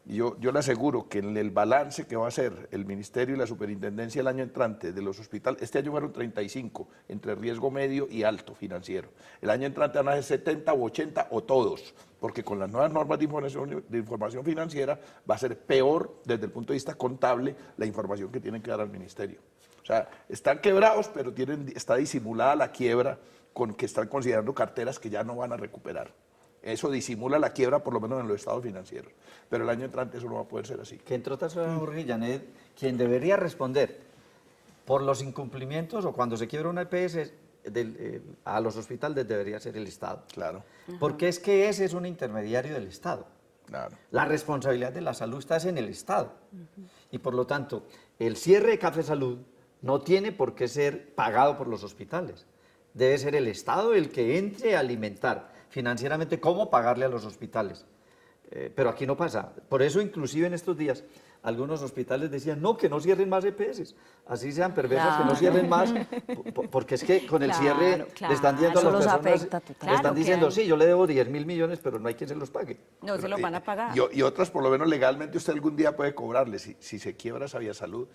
Yo le aseguro que en el balance que va a hacer el Ministerio y la Superintendencia el año entrante de los hospitales, este año fueron 35, entre riesgo medio y alto financiero. El año entrante van a ser 70 u 80 o todos, porque con las nuevas normas de información financiera va a ser peor desde el punto de vista contable la información que tienen que dar al Ministerio. O sea, están quebrados, pero está disimulada la quiebra con que están considerando carteras que ya no van a recuperar. Eso disimula la quiebra, por lo menos en los estados financieros. Pero el año entrante eso no va a poder ser así. Que entre otras cosas, Jorge y Janet, quien debería responder por los incumplimientos o cuando se quiebra una EPS a los hospitales debería ser el Estado. Claro. Porque es que ese es un intermediario del Estado. Claro. La responsabilidad de la salud está en el Estado. Y por lo tanto, el cierre de Café Salud no tiene por qué ser pagado por los hospitales. Debe ser el Estado el que entre a alimentar financieramente cómo pagarle a los hospitales. Pero aquí no pasa. Por eso, inclusive en estos días, algunos hospitales decían, no, que no cierren más EPS. Así sean perversas, que no cierren más, porque es que con el cierre le están diciendo a las personas, le están diciendo, sí, yo le debo 10.000 millones, pero no hay quien se los pague. No se los van a pagar. Y otras, por lo menos legalmente, usted algún día puede cobrarle. Si se quiebra Sabia Salud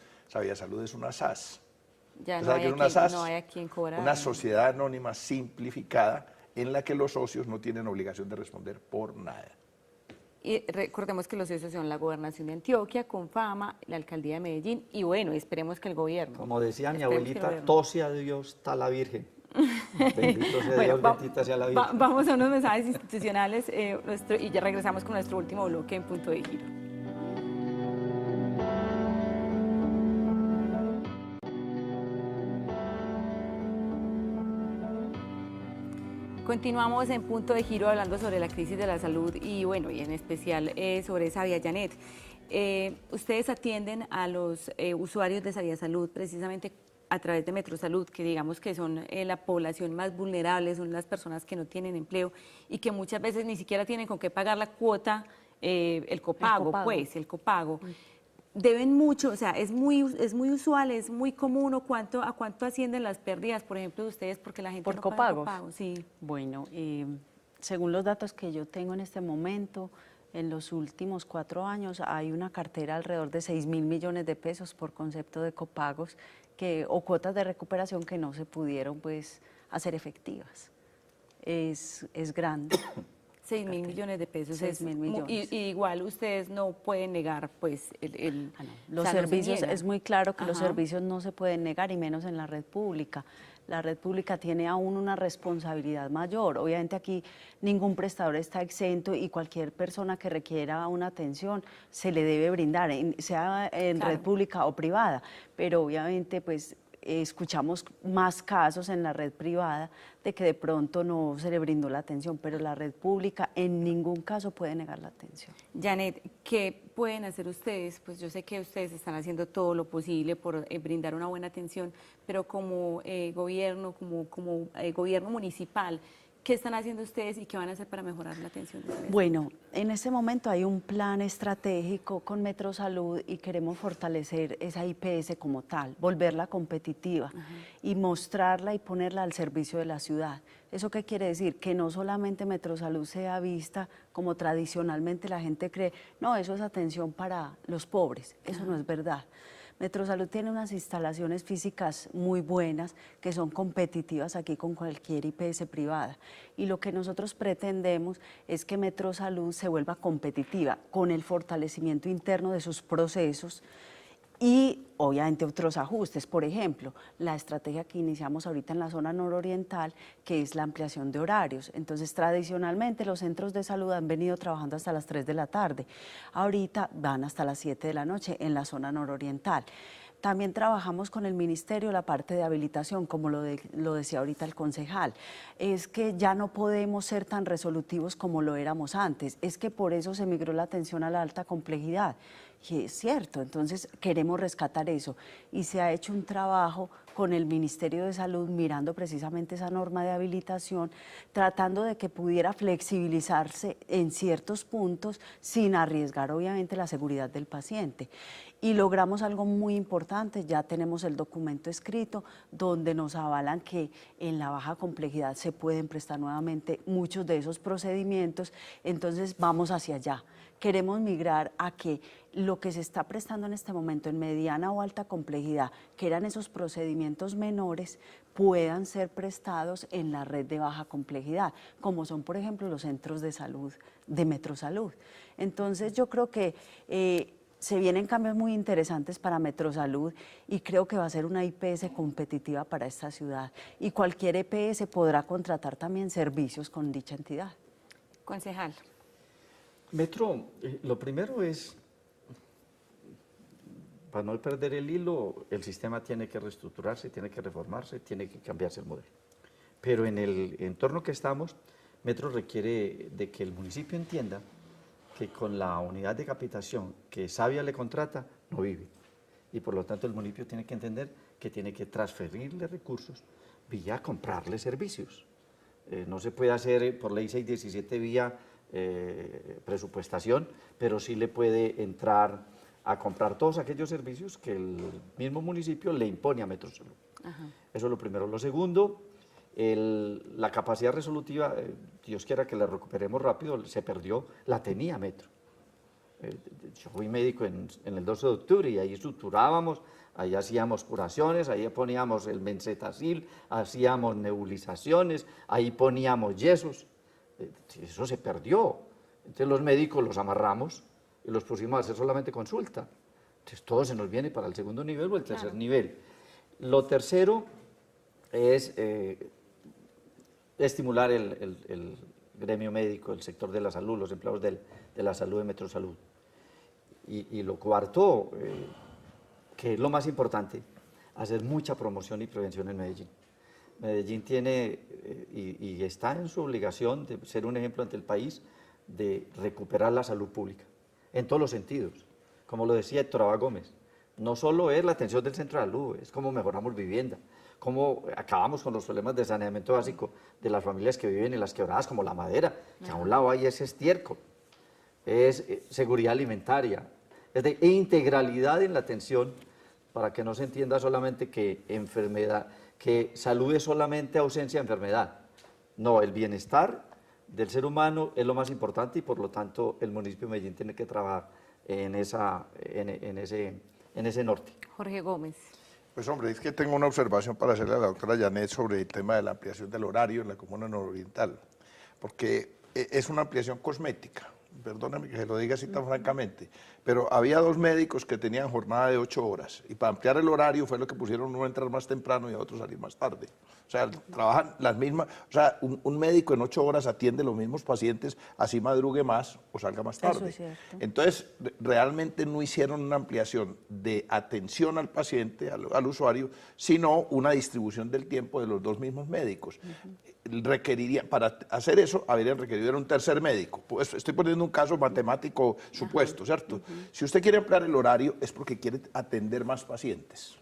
es una SAS. Ya no ¿Sabe hay, qué es a una quien, SAS? no hay a quien cobrar. Una sociedad anónima simplificada en la que los socios no tienen obligación de responder por nada. Y recordemos que los socios son la Gobernación de Antioquia, Confama, la Alcaldía de Medellín y bueno, esperemos que el gobierno. Como decía mi Esperemos que el abuelita, gobierno. tose a Dios, está la Virgen. Bendito sea Bueno, Dios, bendita sea la Virgen. Vamos a unos mensajes institucionales y ya regresamos con nuestro último bloque en Punto de Giro. Continuamos en Punto de Giro hablando sobre la crisis de la salud y bueno, y en especial sobre Sabia. Janet. Ustedes atienden a los usuarios de Sabia Salud precisamente a través de Metrosalud, que digamos que son la población más vulnerable, son las personas que no tienen empleo y que muchas veces ni siquiera tienen con qué pagar la cuota, el copago. Deben mucho, o sea, es muy usual, es muy común, ¿o a cuánto ascienden las pérdidas, por ejemplo, de ustedes, porque la gente ¿Por no paga copagos? copago? Sí. Bueno, según los datos que yo tengo en este momento, en los últimos 4 años hay una cartera alrededor de 6.000 millones de pesos por concepto de copagos o cuotas de recuperación que no se pudieron pues hacer efectivas. Es grande. 6.000 millones de pesos. 6.000 millones. Y igual ustedes no pueden negar pues Los o sea, no se servicios, niegan. es muy claro que los Ajá. servicios no se pueden negar y menos en la red pública. La red pública tiene aún una responsabilidad mayor. Obviamente aquí ningún prestador está exento y cualquier persona que requiera una atención se le debe brindar, sea en Claro. red pública o privada. Pero obviamente pues escuchamos más casos en la red privada de que de pronto no se le brindó la atención, pero la red pública en ningún caso puede negar la atención. Janet, ¿qué pueden hacer ustedes? Pues yo sé que ustedes están haciendo todo lo posible por brindar una buena atención, pero como gobierno, como gobierno municipal, ¿qué están haciendo ustedes y qué van a hacer para mejorar la atención de ustedes? Bueno, en este momento hay un plan estratégico con Metrosalud y queremos fortalecer esa IPS como tal, volverla competitiva y mostrarla y ponerla al servicio de la ciudad. ¿Eso qué quiere decir? Que no solamente Metrosalud sea vista como tradicionalmente la gente cree, no, eso es atención para los pobres, eso no es verdad. Metrosalud tiene unas instalaciones físicas muy buenas que son competitivas aquí con cualquier IPS privada y lo que nosotros pretendemos es que Metrosalud se vuelva competitiva con el fortalecimiento interno de sus procesos Y obviamente otros ajustes, por ejemplo, la estrategia que iniciamos ahorita en la zona nororiental, que es la ampliación de horarios. Entonces, tradicionalmente los centros de salud han venido trabajando hasta las 3 de la tarde, ahorita van hasta las 7 de la noche en la zona nororiental. También trabajamos con el ministerio la parte de habilitación, como lo decía ahorita el concejal. Es que ya no podemos ser tan resolutivos como lo éramos antes, es que por eso se migró la atención a la alta complejidad. Y es cierto, entonces queremos rescatar eso y se ha hecho un trabajo con el Ministerio de Salud mirando precisamente esa norma de habilitación, tratando de que pudiera flexibilizarse en ciertos puntos sin arriesgar obviamente la seguridad del paciente. Y logramos algo muy importante, ya tenemos el documento escrito donde nos avalan que en la baja complejidad se pueden prestar nuevamente muchos de esos procedimientos, entonces vamos hacia allá. Queremos migrar a que lo que se está prestando en este momento en mediana o alta complejidad, que eran esos procedimientos menores, puedan ser prestados en la red de baja complejidad, como son, por ejemplo, los centros de salud de Metrosalud. Entonces, yo creo que se vienen cambios muy interesantes para Metrosalud y creo que va a ser una IPS competitiva para esta ciudad. Y cualquier EPS podrá contratar también servicios con dicha entidad. Concejal. Metro, lo primero es, para no perder el hilo, el sistema tiene que reestructurarse, tiene que reformarse, tiene que cambiarse el modelo. Pero en el entorno que estamos, Metro requiere de que el municipio entienda que con la unidad de capitación que Savia le contrata, no vive. Y por lo tanto el municipio tiene que entender que tiene que transferirle recursos vía comprarle servicios. No se puede hacer por ley 617 vía presupuestación, pero sí le puede entrar a comprar todos aquellos servicios que el mismo municipio le impone a Metrosalud. Eso es lo primero. Lo segundo, la capacidad resolutiva, Dios quiera que la recuperemos rápido, se perdió, la tenía Metro. Yo fui médico en el 12 de octubre y ahí estructurábamos, ahí hacíamos curaciones, ahí poníamos el Benzetacil, hacíamos nebulizaciones, ahí poníamos yesos. Eso se perdió. Entonces los médicos los amarramos y los pusimos a hacer solamente consulta. Entonces todo se nos viene para el segundo nivel o el tercer nivel. Lo tercero es estimular el gremio médico, el sector de la salud, los empleados de la salud de Metrosalud. Y lo cuarto, que es lo más importante, hacer mucha promoción y prevención en Medellín. Medellín tiene y está en su obligación de ser un ejemplo ante el país de recuperar la salud pública, en todos los sentidos. Como lo decía Héctor Abad Gómez, no solo es la atención del centro de salud, es cómo mejoramos vivienda, cómo acabamos con los problemas de saneamiento básico de las familias que viven en las quebradas, como La Madera, que a un lado hay ese estiércol, es seguridad alimentaria, es de integralidad en la atención, para que no se entienda solamente que enfermedad, que salud es solamente ausencia de enfermedad. No, el bienestar del ser humano es lo más importante y por lo tanto el municipio de Medellín tiene que trabajar en ese norte. Jorge Gómez. Pues hombre, es que tengo una observación para hacerle a la doctora Janet sobre el tema de la ampliación del horario en la comuna nororiental, porque es una ampliación cosmética. Perdóname que se lo diga así tan francamente, pero había 2 médicos que tenían jornada de 8 horas y para ampliar el horario fue lo que pusieron uno a entrar más temprano y a otro salir más tarde. O sea, trabajan las mismas, o sea, un médico en 8 horas atiende los mismos pacientes, así madrugue más o salga más tarde. Eso es cierto. Entonces, realmente no hicieron una ampliación de atención al paciente, al usuario, sino una distribución del tiempo de los 2 mismos médicos. Requeriría, para hacer eso, habrían requerido un tercer médico. Pues estoy poniendo un caso matemático supuesto, ¿cierto? Si usted quiere ampliar el horario es porque quiere atender más pacientes.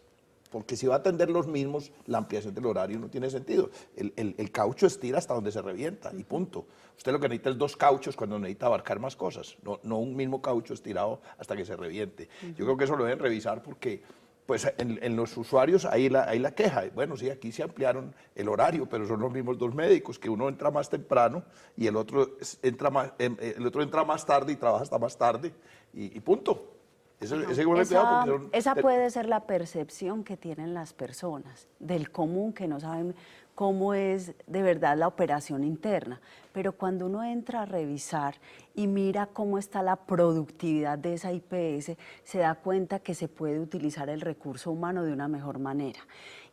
Porque si va a atender los mismos, la ampliación del horario no tiene sentido. El caucho estira hasta donde se revienta y punto. Usted lo que necesita es 2 cauchos cuando necesita abarcar más cosas, no un mismo caucho estirado hasta que se reviente. Yo creo que eso lo deben revisar porque pues en los usuarios hay la queja. Bueno, sí, aquí se ampliaron el horario, pero son los mismos 2 médicos, que uno entra más temprano y el otro entra más tarde y trabaja hasta más tarde y punto. Esa puede ser la percepción que tienen las personas del común, que no saben cómo es de verdad la operación interna, pero cuando uno entra a revisar y mira cómo está la productividad de esa IPS, se da cuenta que se puede utilizar el recurso humano de una mejor manera.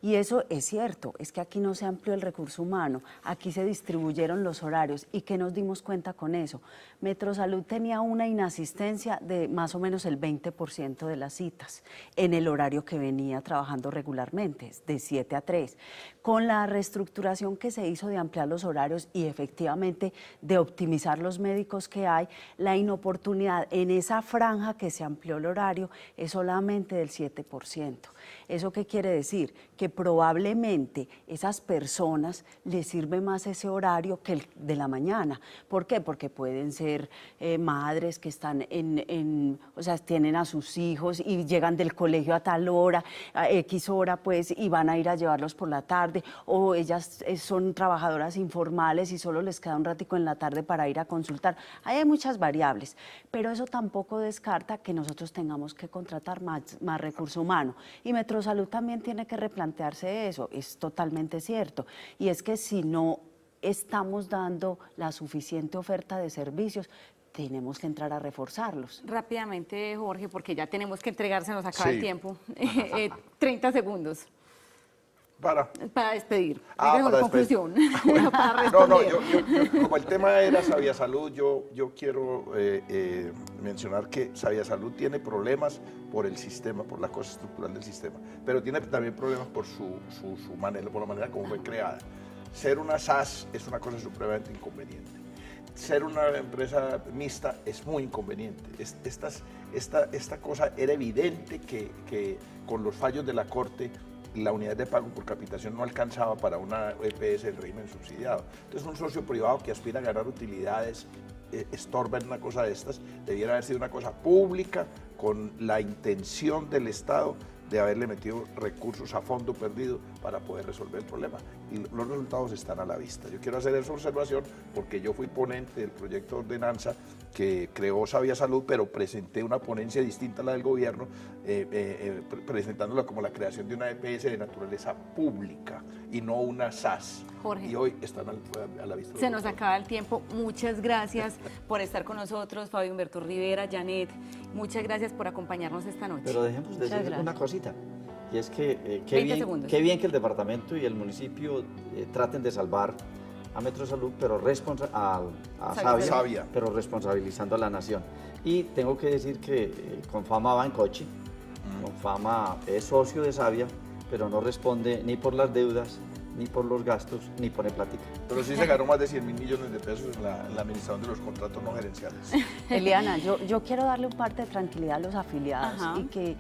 Y eso es cierto, es que aquí no se amplió el recurso humano, aquí se distribuyeron los horarios. ¿Y qué nos dimos cuenta con eso? Metrosalud tenía una inasistencia de más o menos el 20% de las citas en el horario que venía trabajando regularmente, de 7 a 3. Con la reestructuración que se hizo de ampliar los horarios y efectivamente de optimizar los médicos que hay, la inoportunidad en esa franja que se amplió el horario es solamente del 7%. ¿Eso qué quiere decir? Que probablemente esas personas les sirve más ese horario que el de la mañana. ¿Por qué? Porque pueden ser madres que están o sea, tienen a sus hijos y llegan del colegio a tal hora, a X hora, pues, y van a ir a llevarlos por la tarde, o ellas son trabajadoras informales y solo les queda un ratico en la tarde para ir a consultar. Ahí hay muchas variables, pero eso tampoco descarta que nosotros tengamos que contratar más recurso humano. Y Metrosalud también tiene que replantearse eso, es totalmente cierto. Y es que si no estamos dando la suficiente oferta de servicios, tenemos que entrar a reforzarlos. Rápidamente, Jorge, porque ya tenemos que entregar, se nos acaba el tiempo. 30 segundos. Para despedir. Para conclusión. Bueno, para responder. yo, como el tema era Saviasalud, yo quiero mencionar que Saviasalud tiene problemas por el sistema, por la cosa estructural del sistema, pero tiene también problemas por su manera, por la manera como fue creada. Ser una SAS es una cosa supremamente inconveniente. Ser una empresa mixta es muy inconveniente. Esta cosa era evidente que con los fallos de la Corte la unidad de pago por capitación no alcanzaba para una EPS del régimen subsidiado. Entonces un socio privado que aspira a ganar utilidades estorba en una cosa de estas, debiera haber sido una cosa pública con la intención del Estado de haberle metido recursos a fondo perdido para poder resolver el problema. Y los resultados están a la vista. Yo quiero hacer esa observación porque yo fui ponente del proyecto de ordenanza que creó Saviasalud, pero presenté una ponencia distinta a la del gobierno, presentándola como la creación de una EPS de naturaleza pública y no una SAS. Jorge, y hoy están a la vista. Se nos acaba el tiempo. Muchas gracias por estar con nosotros, Fabio Humberto Rivera, Janet. Muchas gracias por acompañarnos esta noche. Pero dejemos de decir una cosita, y es que qué bien que el departamento y el municipio traten de salvar a Metrosalud, pero a Savia, pero responsabilizando a la nación. Y tengo que decir que Confama va en coche, Confama es socio de Savia, pero no responde ni por las deudas, ni por los gastos, ni pone plática. Pero sí se ganó más de 100.000 millones de pesos en la administración de los contratos no gerenciales. Eliana, yo quiero darle un parte de tranquilidad a los afiliados y que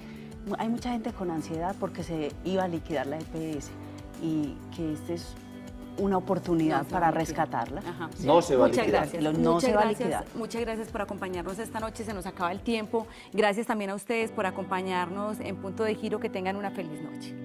hay mucha gente con ansiedad porque se iba a liquidar la EPS y que esta es una oportunidad para rescatarla. No se va a liquidar. Muchas gracias por acompañarnos esta noche, se nos acaba el tiempo. Gracias también a ustedes por acompañarnos en Punto de Giro, que tengan una feliz noche.